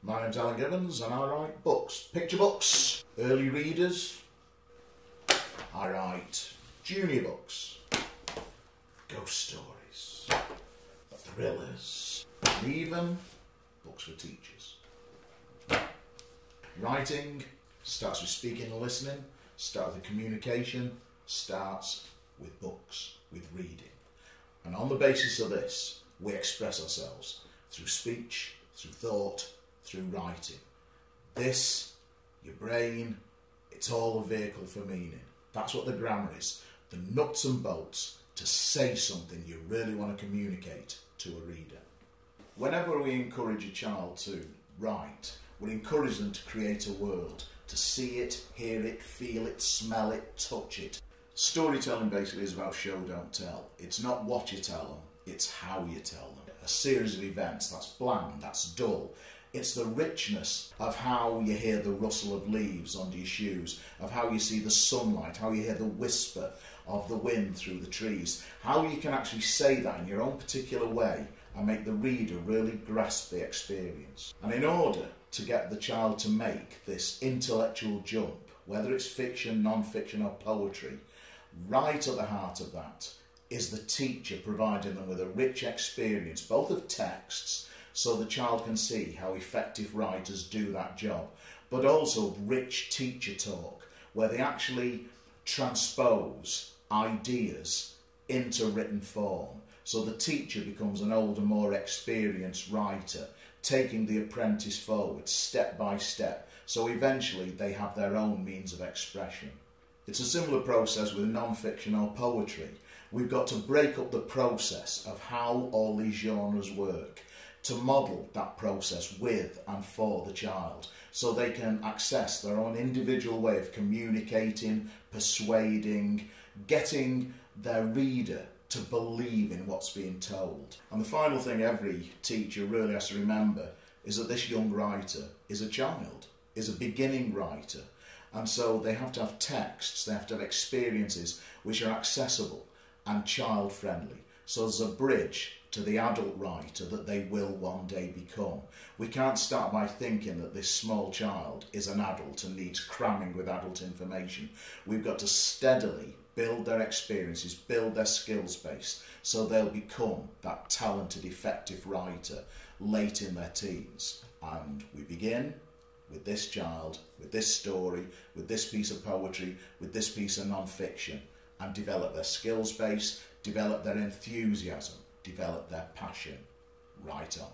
My name's Alan Gibbons and I write books, picture books, early readers. I write junior books, ghost stories, thrillers, and even books for teachers. Writing starts with speaking and listening, starts with communication, starts with books, with reading. And on the basis of this, we express ourselves through speech, through thought, through writing. This, your brain, it's all a vehicle for meaning. That's what the grammar is. The nuts and bolts to say something you really want to communicate to a reader. Whenever we encourage a child to write, we encourage them to create a world, to see it, hear it, feel it, smell it, touch it. Storytelling basically is about show, don't tell. It's not what you tell them, it's how you tell them. A series of events, that's bland, that's dull. It's the richness of how you hear the rustle of leaves under your shoes, of how you see the sunlight, how you hear the whisper of the wind through the trees, how you can actually say that in your own particular way and make the reader really grasp the experience. And in order to get the child to make this intellectual jump, whether it's fiction, non-fiction or poetry, right at the heart of that is the teacher providing them with a rich experience, both of texts, so the child can see how effective writers do that job, but also rich teacher talk, where they actually transpose ideas into written form. So the teacher becomes an older, more experienced writer, taking the apprentice forward step by step, so eventually they have their own means of expression. It's a similar process with non-fiction or poetry. We've got to break up the process of how all these genres work, to model that process with and for the child, so they can access their own individual way of communicating, persuading, getting their reader to believe in what's being told. And the final thing every teacher really has to remember is that this young writer is a child, is a beginning writer, and so they have to have texts, they have to have experiences which are accessible and child-friendly. So there's a bridge to the adult writer that they will one day become. We can't start by thinking that this small child is an adult and needs cramming with adult information. We've got to steadily build their experiences, build their skills base, so they'll become that talented, effective writer late in their teens. And we begin with this child, with this story, with this piece of poetry, with this piece of non-fiction, and develop their skills base, develop their enthusiasm, develop their passion right on.